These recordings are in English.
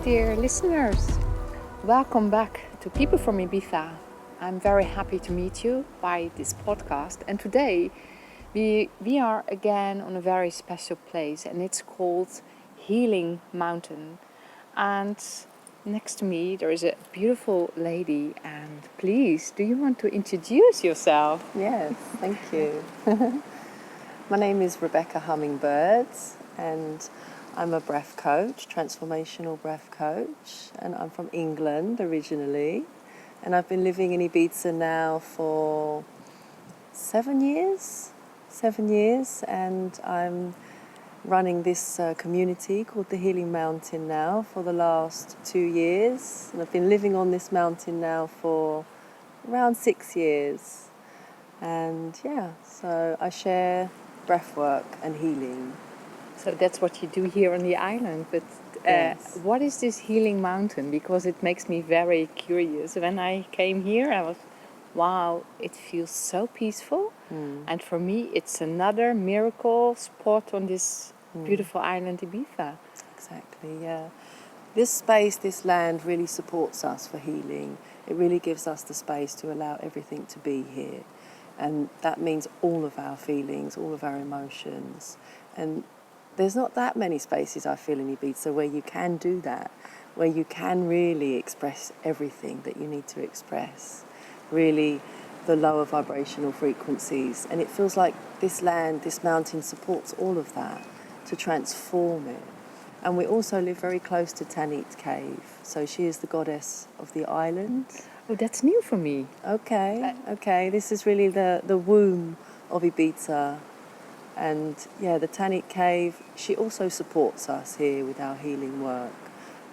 dear listeners. Welcome back to People from Ibiza. I'm very happy to meet you by this podcast. And today we are again on a very special place, and it's called Healing Mountain. And next to me there is a beautiful lady. And please, do you want to introduce yourself? Yes, thank you. My name is 𝗘𝗶𝗀𝗯𝗲𝗰𝗰, and I'm a breath coach, transformational breath coach, and I'm from England originally, and I've been living in Ibiza now for 7 years, and I'm running this community called the Healing Mountain now for the last 2 years, and I've been living on this mountain now for around 6 years, and yeah, so I share breathwork and healing. So that's what you do here on the island. But Yes. what is this Healing Mountain? Because it makes me very curious. When I came here, I was, wow, it feels so peaceful. And for me, it's another miracle spot on this beautiful island, Ibiza. Exactly, yeah. This space, this land really supports us for healing. It really gives us the space to allow everything to be here. And that means all of our feelings, all of our emotions. And there's not that many spaces, I feel, in Ibiza where you can do that, where you can really express everything that you need to express, really the lower vibrational frequencies. And it feels like this land, this mountain supports all of that to transform it. And we also live very close to 𝗘𝗽𝗶𝗀𝗀𝗃, so she is the goddess of the island. Oh, that's new for me. Okay. This is really the womb of Ibiza. And yeah, the 𝗘𝗽𝗶𝗀𝗃, she also supports us here with our healing work.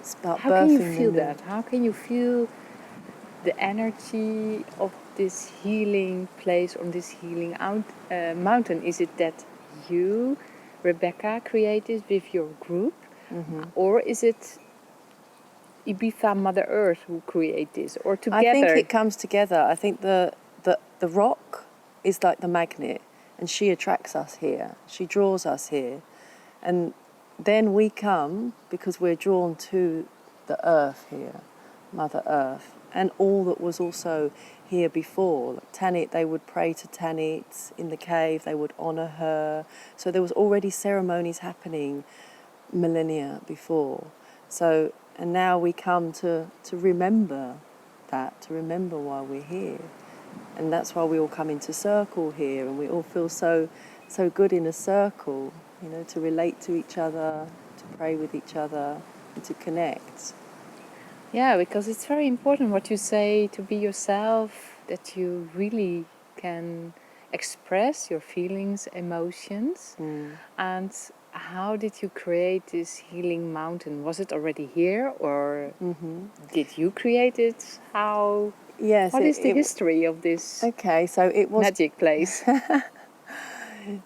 It's about How can you birthing feel the new. that? How can you feel the energy of this healing place, on this healing mountain? Is it that you, Rebecca, created with your group? Or is it Ibiza Mother Earth who create this? Or together? I think it comes together. I think the rock is like the magnet, and she attracts us here. She draws us here. And then we come because we're drawn to the earth here, Mother Earth, and all that was also here before. Like 𝗘𝗽𝗃, they would pray to 𝗘𝗽𝗃 in the cave, they would honor her. So there was already ceremonies happening millennia before. So, and now we come to remember that, to remember why we're here. And that's why we all come into circle here, and we all feel so good in a circle, you know, to relate to each other, to pray with each other, and to connect. Yeah, because it's very important what you say, to be yourself, that you really can express your feelings, emotions. And how did you create this healing mountain? Was it already here, or did you create it? How? Yes. What is the history of this Okay, so it was magic place?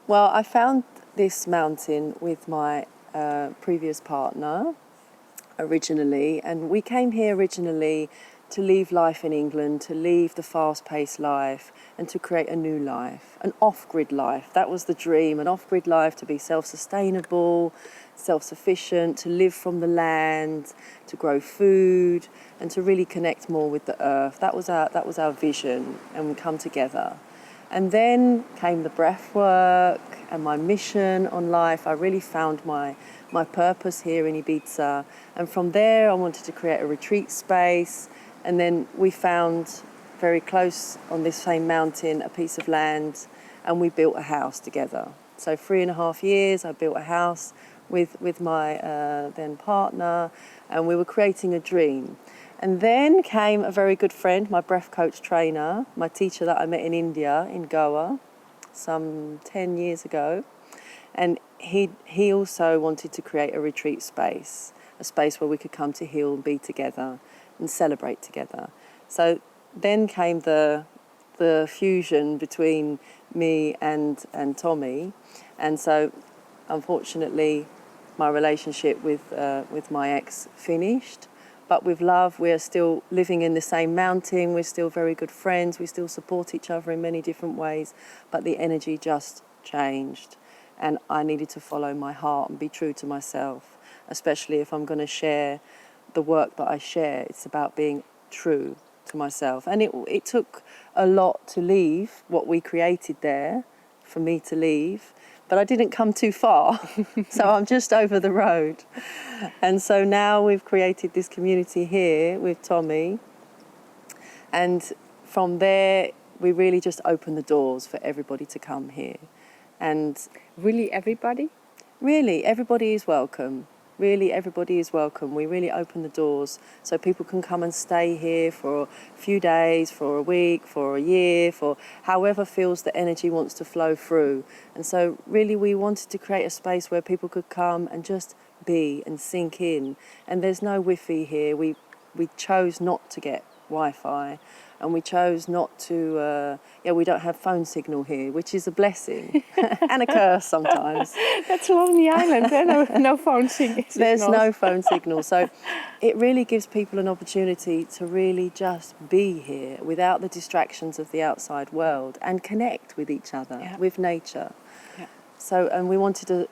Well, I found this mountain with my previous partner originally, and we came here originally to leave life in England, to leave the fast-paced life, and to create a new life, an off-grid life. That was the dream, an off-grid life, to be self-sustainable, self-sufficient, to live from the land, to grow food, and to really connect more with the earth. That was our vision, and we come together. And then came the breath work and my mission on life. I really found my purpose here in Ibiza. And from there, I wanted to create a retreat space. And then we found very close on this same mountain a piece of land, and we built a house together. So 3.5 years, I built a house with my then partner, and we were creating a dream. And then came a very good friend, my breath coach trainer, my teacher that I met in India, in Goa, some 10 years ago. And he also wanted to create a retreat space, a space where we could come to heal and be together and celebrate together. So then came the fusion between me and Tommy. And so, unfortunately, my relationship with my ex finished. But with love, we're still living in the same mountain. We're still very good friends. We still support each other in many different ways. But the energy just changed. And I needed to follow my heart and be true to myself, especially if I'm going to share the work that I share. It's about being true to myself. And it took a lot to leave what we created there, for me to leave. But I didn't come too far, so I'm just over the road. And so now we've created this community here with Tommy. And from there, we really just open the doors for everybody to come here. And Really, everybody? really, everybody is welcome. Really, everybody is welcome. We really open the doors so people can come and stay here for a few days, for a week, for a year, for however feels the energy wants to flow through. And so really we wanted to create a space where people could come and just be and sink in. And there's no Wi-Fi here. We chose not to get Wi-Fi, and we chose not to, we don't have phone signal here, which is a blessing and a curse sometimes. That's a lonely island, eh? No phone signal. There's no phone signal. So it really gives people an opportunity to really just be here without the distractions of the outside world and connect with each other, with nature. Yeah. So, and we wanted to,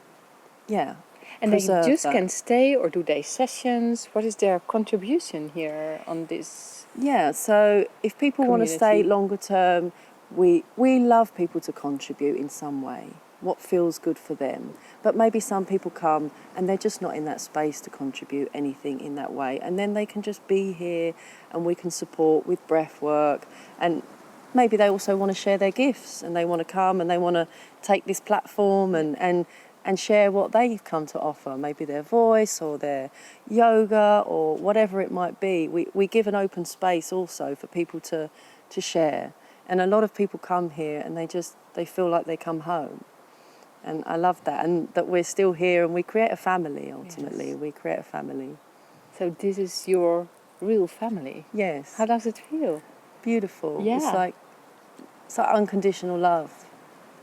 And they preserve just that. can stay, or do they sessions? What is their contribution here on this? Yeah, so if people want to stay Community. longer term, we love people to contribute in some way, what feels good for them. But maybe some people come and they're just not in that space to contribute anything in that way. And then they can just be here and we can support with breath work. And maybe they also want to share their gifts and they want to come and they want to take this platform and share what they've come to offer, maybe their voice or their yoga or whatever it might be. We give an open space also for people to share. And a lot of people come here and they feel like they come home. And I love that, and that we're still here and we create a family ultimately. Yes. We create a family. So this is your real family. Yes. How does it feel? Beautiful. Yeah. It's like unconditional love,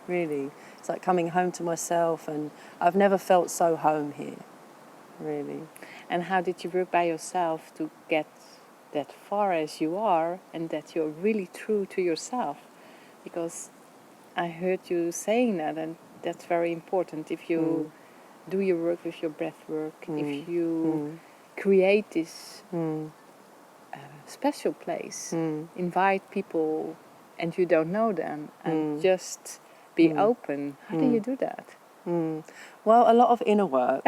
really. It's like coming home to myself, and I've never felt so home here, really. And how did you work by yourself to get that far as you are, and that you're really true to yourself? Because I heard you saying that, and that's very important. If you do your work with your breath work, if you create this special place, invite people and you don't know them, and just be open. How do you do that? Well, a lot of inner work.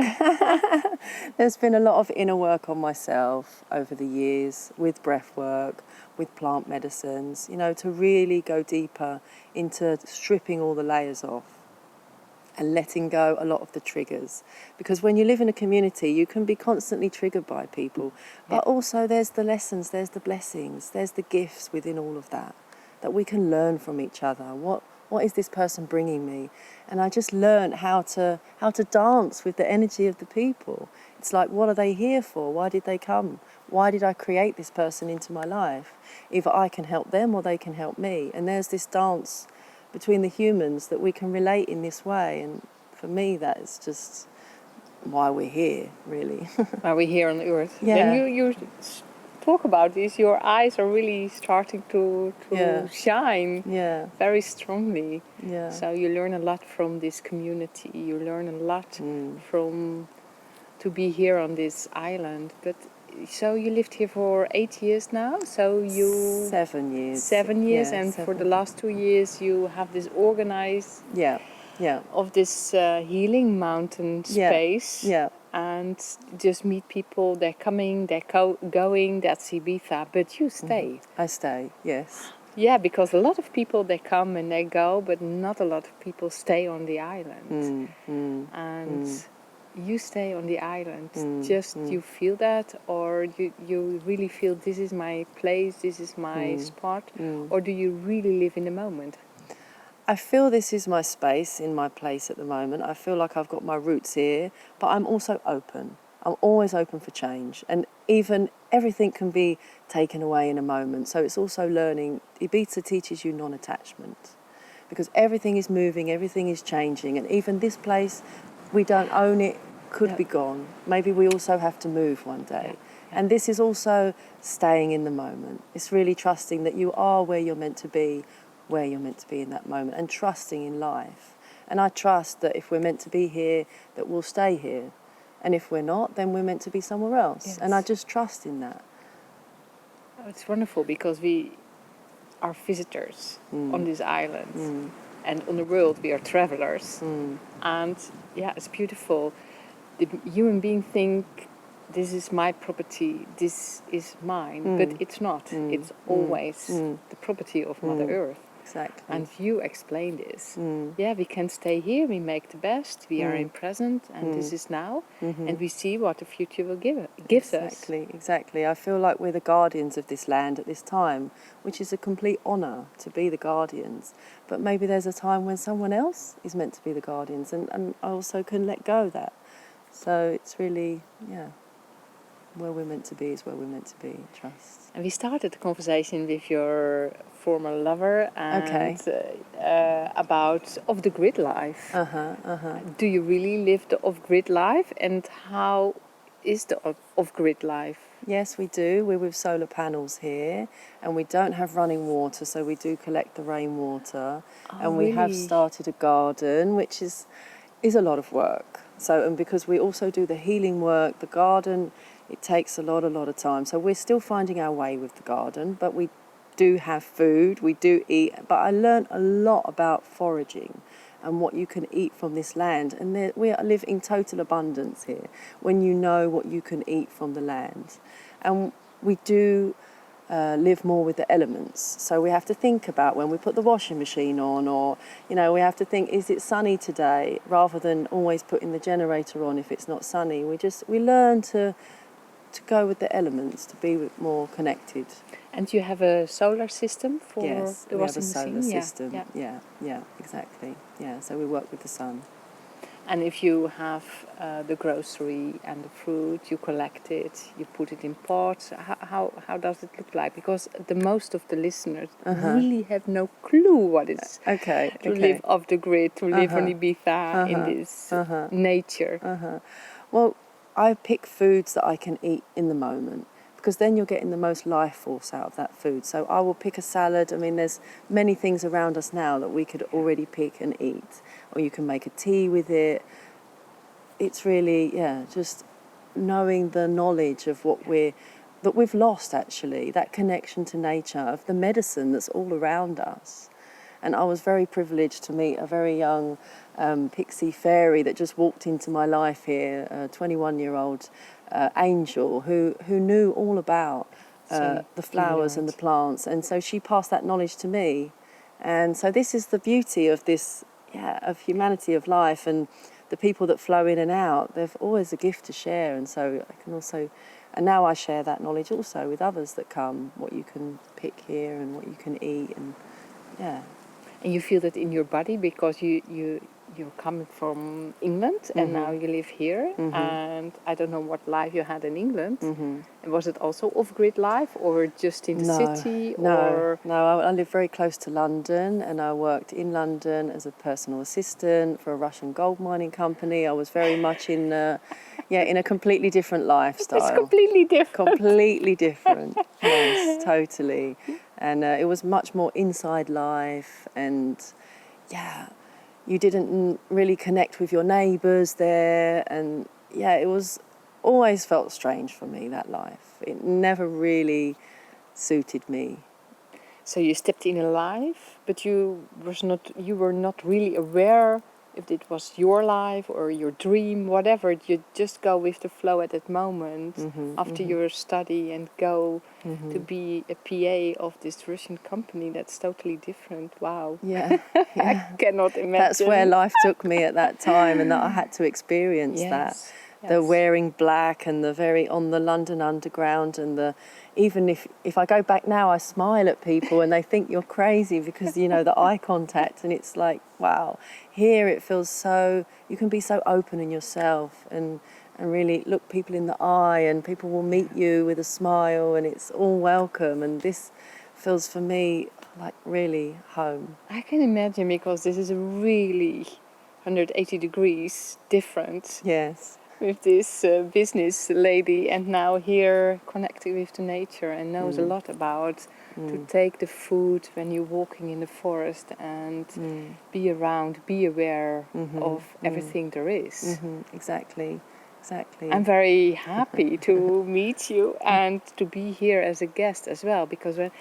There's been a lot of inner work on myself over the years with breath work, with plant medicines, to really go deeper into stripping all the layers off and letting go a lot of the triggers. Because when you live in a community, you can be constantly triggered by people, but also there's the lessons, there's the blessings, there's the gifts within all of that we can learn from each other. What is this person bringing me? And I just learned how to dance with the energy of the people. It's like, what are they here for? Why did they come? Why did I create this person into my life? Either I can help them or they can help me. And there's this dance between the humans that we can relate in this way. And for me, that is just why we're here, really. Why we're here on Earth. Yeah. Then you talk about this, your eyes are really starting to shine very strongly. Yeah. So you learn a lot from this community. You learn a lot from to be here on this island. But so you lived here for 8 years now. So you 7 years. 7 years, Yeah, and 7. for the last 2 years you have this organized of this healing mountain space. Yeah. And just meet people. They're coming, they're going. That's Ibiza, but you stay. I stay. Yes. Yeah, because a lot of people, they come and they go, but not a lot of people stay on the island. And you stay on the island. You feel that, or you really feel this is my place, this is my spot, or do you really live in the moment? I feel this is my space, in my place at the moment. I feel like I've got my roots here, but I'm also open. I'm always open for change. And even everything can be taken away in a moment. So it's also learning. Ibiza teaches you non-attachment, because everything is moving, everything is changing. And even this place, we don't own it, could be gone. Maybe we also have to move one day. And this is also staying in the moment. It's really trusting that you are where you're meant to be in that moment, and trusting in life. And I trust that if we're meant to be here, that we'll stay here. And if we're not, then we're meant to be somewhere else. Yes. And I just trust in that. It's wonderful because we are visitors on this island, and on the world we are travelers. And yeah, it's beautiful. The human being think this is my property, this is mine, but it's not. It's always the property of Mother Earth. Exactly. And you explain this. Yeah, we can stay here, we make the best, we are in present, and this is now, and we see what the future will gives us. Exactly. I feel like we're the guardians of this land at this time, which is a complete honour to be the guardians. But maybe there's a time when someone else is meant to be the guardians, and I also can let go of that. So it's really, where we're meant to be is where we're meant to be. Trust. And we started the conversation with your former lover and about off-the-grid life. Do you really live the off-grid life, and how is the off-grid life? Yes, we do. We're with solar panels here, and we don't have running water, so we do collect the rainwater. And we have started a garden, which is a lot of work. So, and because we also do the healing work, the garden, it takes a lot of time. So we're still finding our way with the garden, but we do have food, we do eat. But I learned a lot about foraging and what you can eat from this land. And we live in total abundance here when you know what you can eat from the land. And we do live more with the elements. So we have to think about when we put the washing machine on, or, we have to think, is it sunny today? Rather than always putting the generator on if it's not sunny. We learn to go with the elements, to be more connected. And you have a solar system for the washing machine? Yes, we have a solar system. Yeah, exactly. Yeah, so we work with the sun. And if you have the grocery and the fruit, you collect it, you put it in pots. How does it look like? Because the most of the listeners really have no clue what it's to live off the grid, to live on Ibiza in this nature. Well, I pick foods that I can eat in the moment, because then you're getting the most life force out of that food. So I will pick a salad. I mean, there's many things around us now that we could already pick and eat. Or you can make a tea with it. It's really, just knowing the knowledge of that we've lost, actually, that connection to nature, of the medicine that's all around us. And I was very privileged to meet a very young pixie fairy that just walked into my life here, a 21-year-old angel who knew all about the flowers and the plants. And so she passed that knowledge to me. And so this is the beauty of this, of humanity, of life, and the people that flow in and out. They've always a gift to share. And so I can also, and now I share that knowledge also with others that come, what you can pick here and what you can eat. And And you feel that in your body because you're coming from England and now you live here. And I don't know what life you had in England. And was it also off-grid life, or just in the city? No, I live very close to London, and I worked in London as a personal assistant for a Russian gold mining company. I was very much in a completely different lifestyle. It's completely different. Completely different, yes, totally. And it was much more inside life, and you didn't really connect with your neighbours there, and it was always felt strange for me, that life. It never really suited me. So you stepped in a life, but you were not really aware if it was your life or your dream, whatever. You just go with the flow at that moment after your study and go to be a PA of this Russian company. That's totally different. Wow. Yeah. I cannot imagine. That's where life took me at that time, and that I had to experience that. The wearing black and the very on the London Underground, and even if I go back now, I smile at people and they think you're crazy because, the eye contact, and it's like, wow, here it feels so, you can be so open in yourself and really look people in the eye, and people will meet you with a smile, and it's all welcome. And this feels for me like really home. I can imagine, because this is a really 180 degrees different. Yes. With this business lady, and now here connecting with the nature, and knows a lot about to take the food when you're walking in the forest and be around, be aware of everything there is. Exactly. exactly. I'm very happy to meet you and to be here as a guest as well, because when,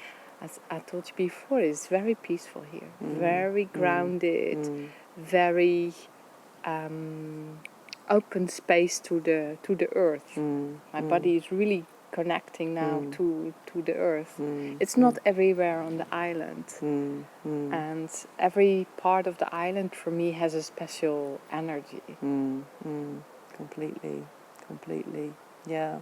as I told you before, it's very peaceful here, very grounded, very open space to the earth. My body is really connecting now to the earth. It's not everywhere on the island, and every part of the island for me has a special energy. Completely, yeah.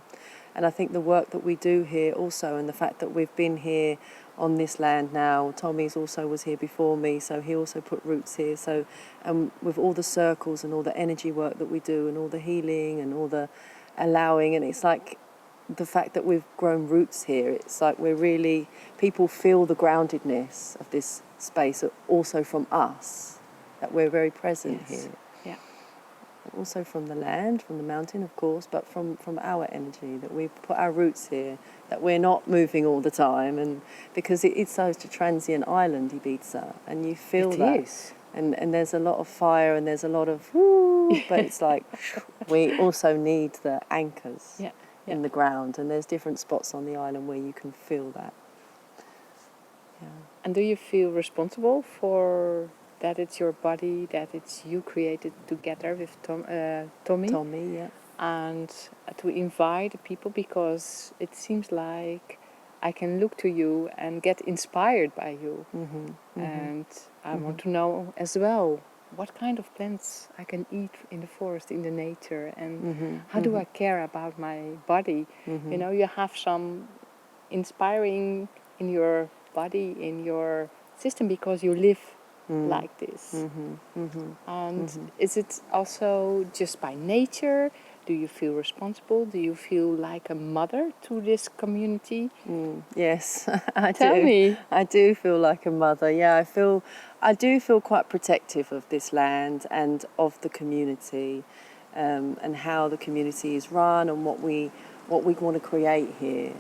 And I think the work that we do here also, and the fact that we've been here on this land now, Tommy's also was here before me, so he also put roots here. So, with all the circles and all the energy work that we do and all the healing and all the allowing, and it's like the fact that we've grown roots here, it's like we're really, people feel the groundedness of this space also from us, that we're very present here. Yeah. Also from the land, from the mountain, of course, but from our energy, that we put our roots here, that we're not moving all the time, and because it's such a transient island, Ibiza, and you feel that. It is. And there's a lot of fire and there's a lot of woo, but it's like we also need the anchors in the ground, and there's different spots on the island where you can feel that. Yeah. And do you feel responsible for that it's your body, that it's you created together with Tommy? Tommy, yeah. And to invite people, because it seems like I can look to you and get inspired by you. And I want to know as well what kind of plants I can eat in the forest, in the nature, and how do I care about my body. You know, you have some inspiring in your body, in your system, because you live like this. And is it also just by nature? Do you feel responsible? Do you feel like a mother to this community? Yes, I do. Tell me. I do feel like a mother. Yeah, I do feel quite protective of this land and of the community, and how the community is run and what we want to create here,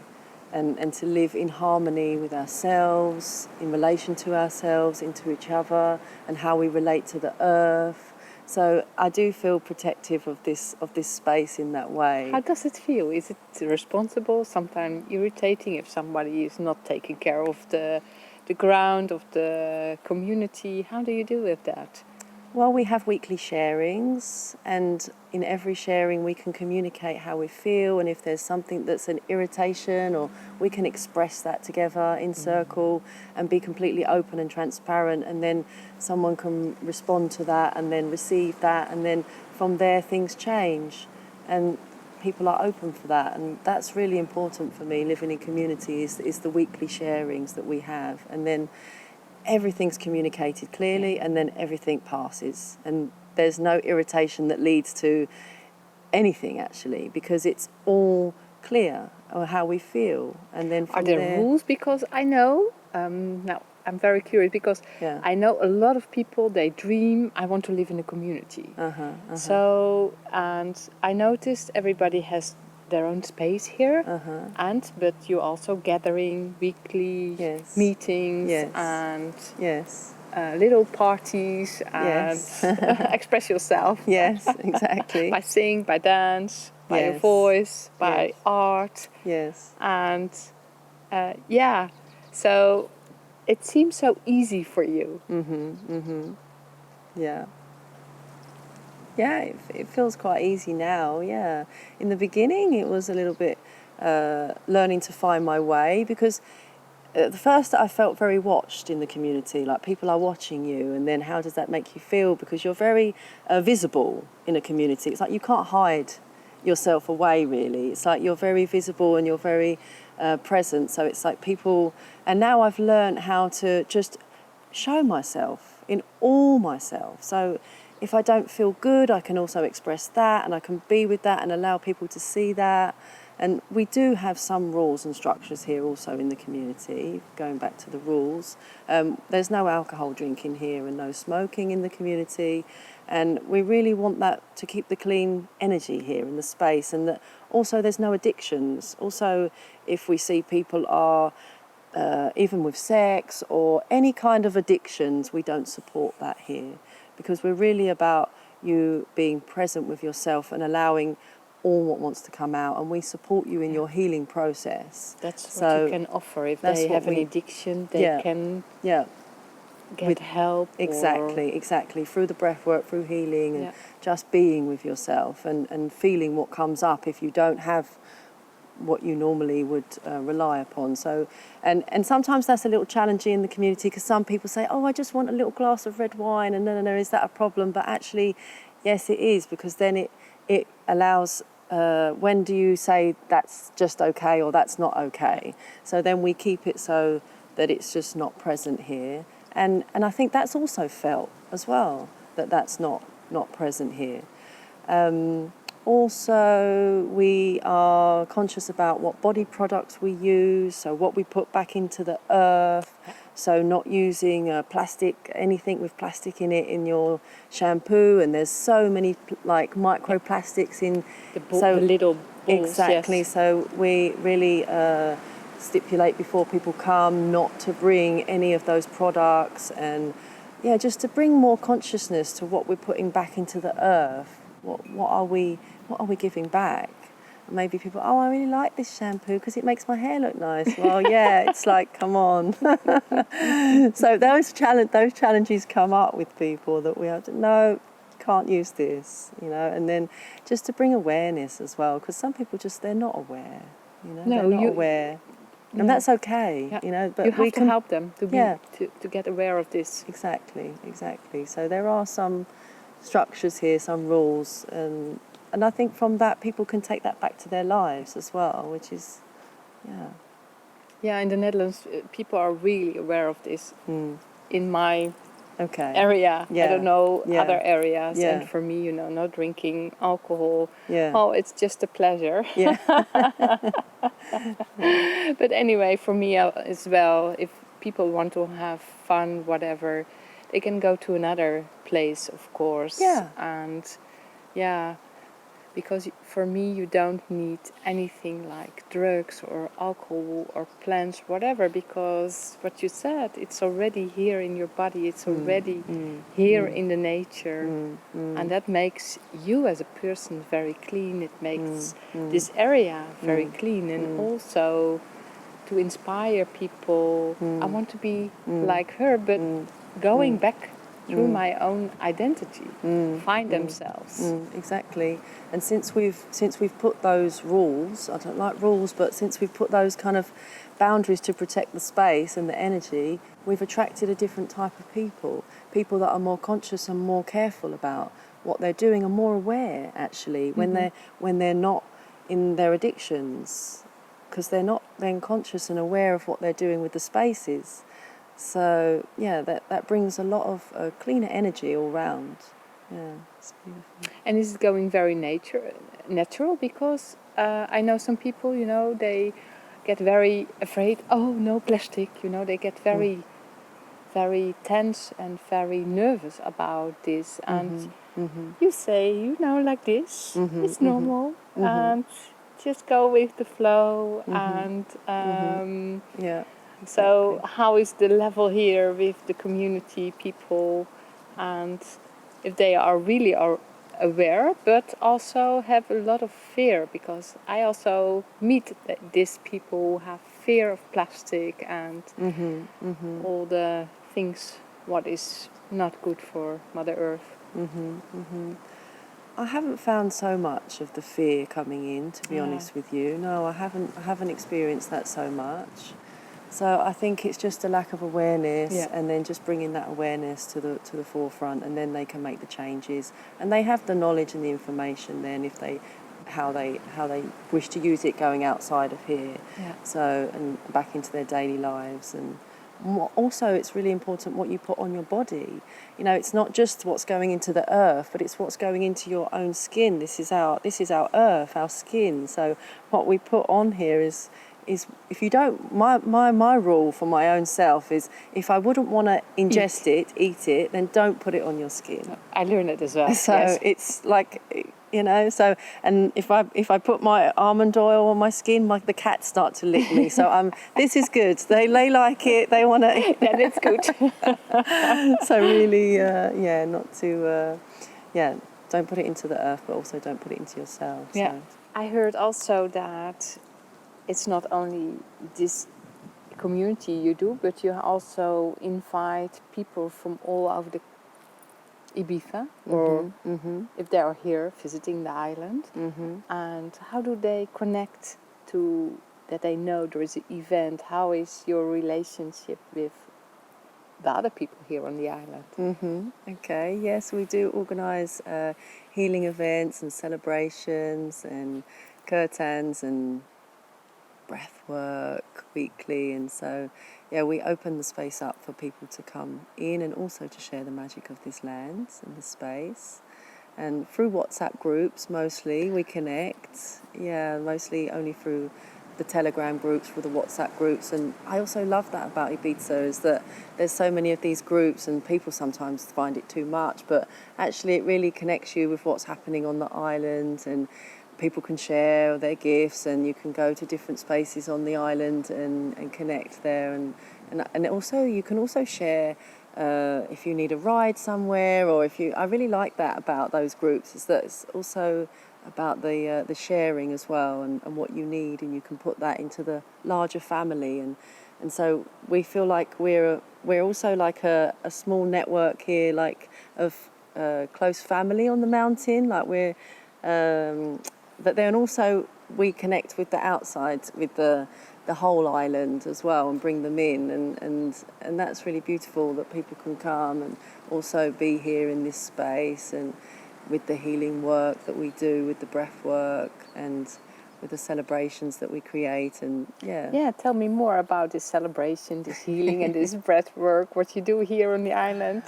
and to live in harmony with ourselves, in relation to ourselves, into each other, and how we relate to the earth. So I do feel protective of this space in that way. How does it feel? Is it responsible, sometimes irritating if somebody is not taking care of the ground, of the community? How do you deal with that? Well, we have weekly sharings, and in every sharing we can communicate how we feel, and if there's something that's an irritation, or we can express that together in circle and be completely open and transparent, and then someone can respond to that and then receive that, and then from there things change and people are open for that. And that's really important for me, living in community, is the weekly sharings that we have, and then everything's communicated clearly, and then everything passes, and there's no irritation that leads to anything actually, because it's all clear on how we feel. And then from Are there rules? Because I know now I'm very curious, because I know a lot of people, they dream, I want to live in a community. So, and I noticed everybody has their own space here, but you're also gathering weekly meetings and little parties and express yourself. Yes, exactly. By sing, by dance, by your voice, by art. Yes. And so it seems so easy for you. Yeah, it feels quite easy now, yeah. In the beginning, it was a little bit learning to find my way, because at first I felt very watched in the community, like people are watching you, and then how does that make you feel? Because you're very visible in a community. It's like you can't hide yourself away, really. It's like you're very visible and you're very present, so it's like people... And now I've learned how to just show myself in all myself. So if I don't feel good, I can also express that, and I can be with that and allow people to see that. And we do have some rules and structures here also in the community, going back to the rules. There's no alcohol drinking here and no smoking in the community. And we really want that to keep the clean energy here in the space, and that also there's no addictions. Also, if we see people are, even with sex or any kind of addictions, we don't support that here, because we're really about you being present with yourself and allowing all what wants to come out, and we support you in your healing process. That's what you can offer. If they have an addiction, they can get help. Exactly. Through the breath work, through healing, and just being with yourself and feeling what comes up if you don't have what you normally would rely upon. So, and sometimes that's a little challenging in the community, because some people say, oh, I just want a little glass of red wine, and no, is that a problem? But actually, yes, it is, because then it allows, when do you say that's just okay or that's not okay? So then we keep it so that it's just not present here. And I think that's also felt as well, that's not present here. Also, we are conscious about what body products we use, so what we put back into the earth, so not using anything with plastic in it in your shampoo, and there's so many like microplastics in the little balls. Exactly, yes. So we really stipulate before people come not to bring any of those products, and just to bring more consciousness to what we're putting back into the earth. What are we giving back? And maybe people, oh, I really like this shampoo because it makes my hair look nice. Well, yeah, it's like, come on. So those challenges come up with people, that we have to, no, can't use this, and then just to bring awareness as well, because some people they're not aware, they're not aware. And that's okay, but you have to help them to get aware of this. Exactly. So there are some structures here, some rules, and I think from that people can take that back to their lives as well, which is, in the Netherlands, people are really aware of this. In my area, I don't know other areas, and for me, not drinking alcohol, it's just a pleasure. But anyway, for me as well, if people want to have fun, whatever, they can go to another place, of course. And because for me, you don't need anything like drugs or alcohol or plants, whatever, because what you said, it's already here in your body, it's already here in the nature, and that makes you as a person very clean. It makes this area very clean, and also to inspire people. I want to be like her, but going back through my own identity, find themselves. Exactly. And since we've put those rules, I don't like rules, but since we've put those kind of boundaries to protect the space and the energy, we've attracted a different type of people that are more conscious and more careful about what they're doing, and more aware actually when they're not in their addictions, because they're not then conscious and aware of what they're doing with the spaces. So that brings a lot of cleaner energy all round. It's beautiful. And is it going very natural? Because I know some people, they get very afraid. Oh, no plastic. They get very, very tense and very nervous about this. And you say, like this, it's normal, and just go with the flow. And so how is the level here with the community people, and if they are really aware, but also have a lot of fear? Because I also meet these people who have fear of plastic and all the things what is not good for Mother Earth. I haven't found so much of the fear coming in, to be honest with you. No, I haven't experienced that so much. So I think it's just a lack of awareness, and then just bringing that awareness to the forefront, and then they can make the changes, and they have the knowledge and the information then how they wish to use it going outside of here, so and back into their daily lives. And also it's really important what you put on your body. It's not just what's going into the earth, but it's what's going into your own skin. This is our earth, our skin. So what we put on here is if you don't, my rule for my own self is, if I wouldn't want to ingest eat it, then don't put it on your skin. I learned it as well. So it's like, so, and if I put my almond oil on my skin, the cats start to lick me. So this is good. They like it. They want to. Yeah, that's good. So really, not to, don't put it into the earth, but also don't put it into yourself. Yeah. So. I heard also that it's not only this community you do, but you also invite people from all over the Ibiza, or if they are here visiting the island. And how do they connect to that they know there is an event? How is your relationship with the other people here on the island? Okay, yes, we do organise healing events and celebrations and kirtans and breath work weekly, and so yeah, we open the space up for people to come in and also to share the magic of this land and this space. And through WhatsApp groups mostly we connect, mostly only through the Telegram groups, through the WhatsApp groups. And I also love that about Ibiza, is that there's so many of these groups and people sometimes find it too much, but actually it really connects you with what's happening on the island, and people can share their gifts, and you can go to different spaces on the island and connect there, and also you can also share if you need a ride somewhere, or if you, I really like that about those groups, is that it's also about the sharing as well, and what you need, and you can put that into the larger family, and so we feel like we're also like a small network here, like of close family on the mountain, like we're but then also we connect with the outside, with the whole island as well, and bring them in, and that's really beautiful, that people can come and also be here in this space, and with the healing work that we do, with the breath work, and with the celebrations that we create. And tell me more about this celebration, this healing and this breath work, what you do here on the island.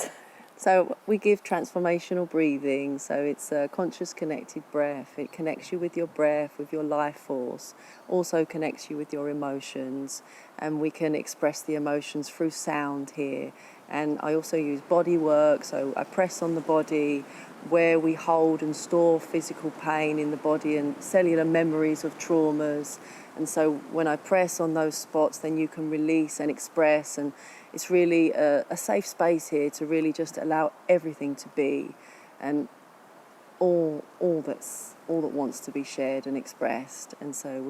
So we give transformational breathing. So it's a conscious connected breath. It connects you with your breath, with your life force, also connects you with your emotions, and we can express the emotions through sound here. And I also use body work, so I press on the body where we hold and store physical pain in the body and cellular memories of traumas. And so when I press on those spots, then you can release and express, and it's really a safe space here to really just allow everything to be, and all that wants to be shared and expressed. And so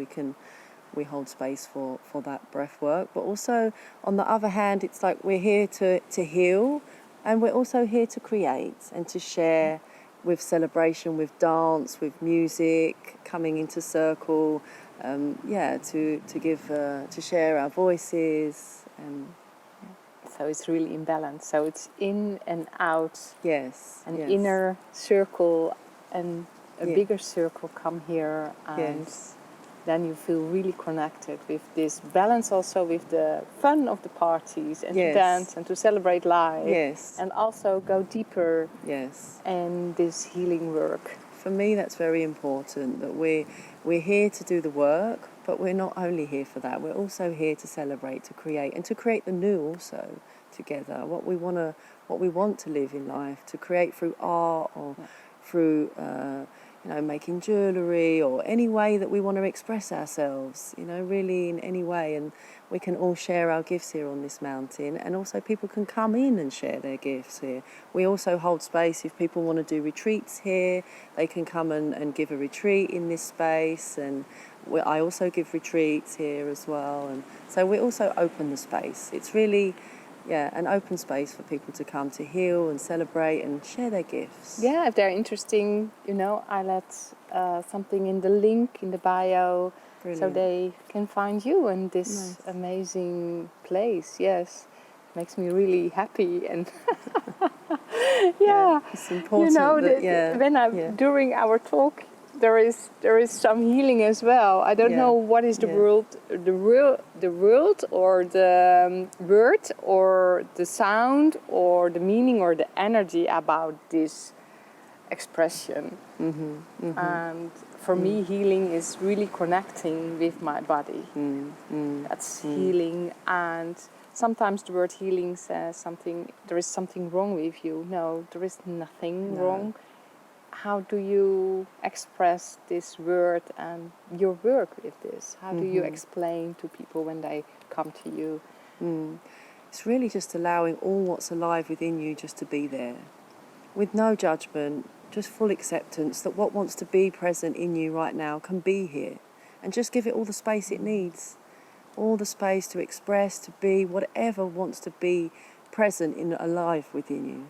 we hold space for that breath work. But also, on the other hand, it's like we're here to heal, and we're also here to create and to share, with celebration, with dance, with music, coming into circle, to share our voices. So it's really in balance. So it's in and out. Yes. An inner circle and a bigger circle come here, and then you feel really connected with this balance, also with the fun of the parties, and to dance and to celebrate life. Yes. And also go deeper. Yes. And this healing work. For me, that's very important, that we're here to do the work, but we're not only here for that. We're also here to celebrate, to create, and to create the new also together. What we want to live in life, to create through art, or through making jewellery, or any way that we want to express ourselves. Really in any way, and we can all share our gifts here on this mountain, and also people can come in and share their gifts here. We also hold space if people want to do retreats here. They can come and give a retreat in this space, and I also give retreats here as well, and so we also open the space. It's really an open space for people to come to heal and celebrate and share their gifts. Yeah, if they're interesting, I let something in the link in the bio. Brilliant. So they can find you in this amazing place. Yes, makes me really happy, and it's important. During our talk, there is some healing as well. I don't know what is the world or the word or the sound or the meaning or the energy about this expression. And for me, healing is really connecting with my body. That's healing. And sometimes the word healing says something, there is something wrong with you. No, there is nothing wrong. How do you express this word and your work with this? How do you explain to people when they come to you? It's really just allowing all what's alive within you just to be there. with no judgment, just full acceptance that what wants to be present in you right now can be here. And just give it all the space it needs. All the space to express, to be, whatever wants to be present in alive within you.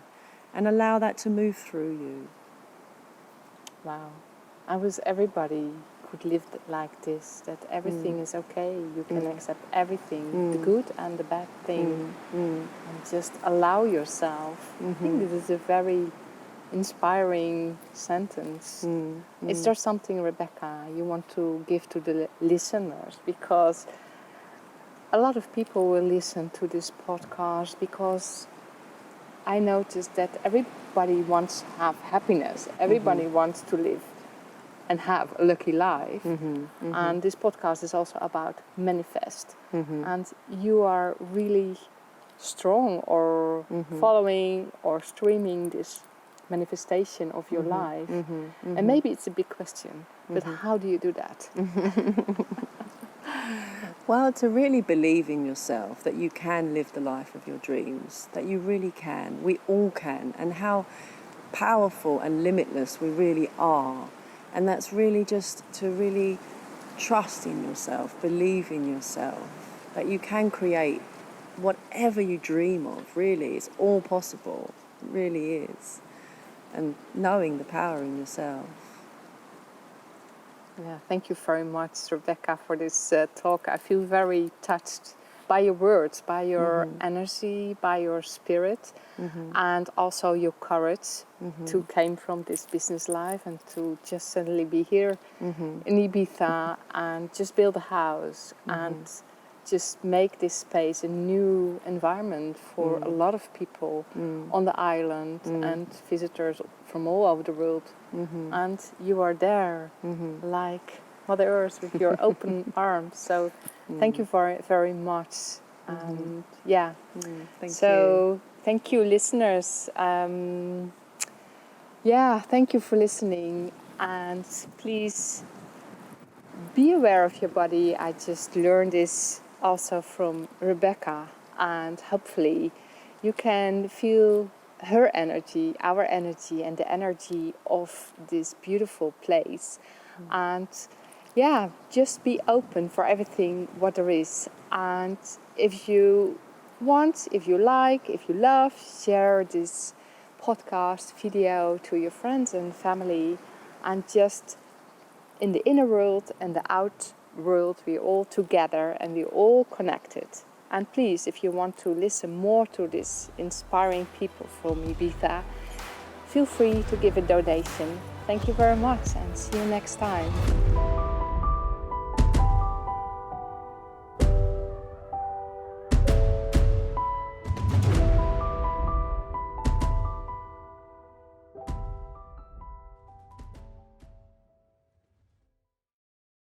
And allow that to move through you. Wow. I wish everybody could live like this, that everything is okay. You can accept everything, the good and the bad thing, and just allow yourself. I think this is a very inspiring sentence. Is there something, Rebecca, you want to give to the listeners? Because a lot of people will listen to this podcast, because I noticed that everybody wants to have happiness. Everybody wants to live and have a lucky life. And this podcast is also about manifest. And you are really strong or following or streaming this manifestation of your life. And maybe it's a big question, but how do you do that? Well, to really believe in yourself, that you can live the life of your dreams, that you really can, we all can, and how powerful and limitless we really are. And that's really just to really trust in yourself, believe in yourself, that you can create whatever you dream of, really. It's all possible, it really is. And knowing the power in yourself. Yeah, thank you very much, Rebecca, for this talk. I feel very touched by your words, by your energy, by your spirit, and also your courage to came from this business life and to just suddenly be here in Ibiza and just build a house and just make this space a new environment for a lot of people on the island and visitors from all over the world. And you are there like Mother Earth with your open arms. So thank you very, very much. And thank you, listeners. Thank you for listening. And please be aware of your body. I just learned this also from Rebecca, and hopefully you can feel her energy, our energy, and the energy of this beautiful place. And just be open for everything what there is. And if you want, if you like, if you love, share this podcast video to your friends and family. And just in the inner world and the out world, we're all together and we're all connected. And please, if you want to listen more to this inspiring people from Ibiza, feel free to give a donation. Thank you very much, and see you next time.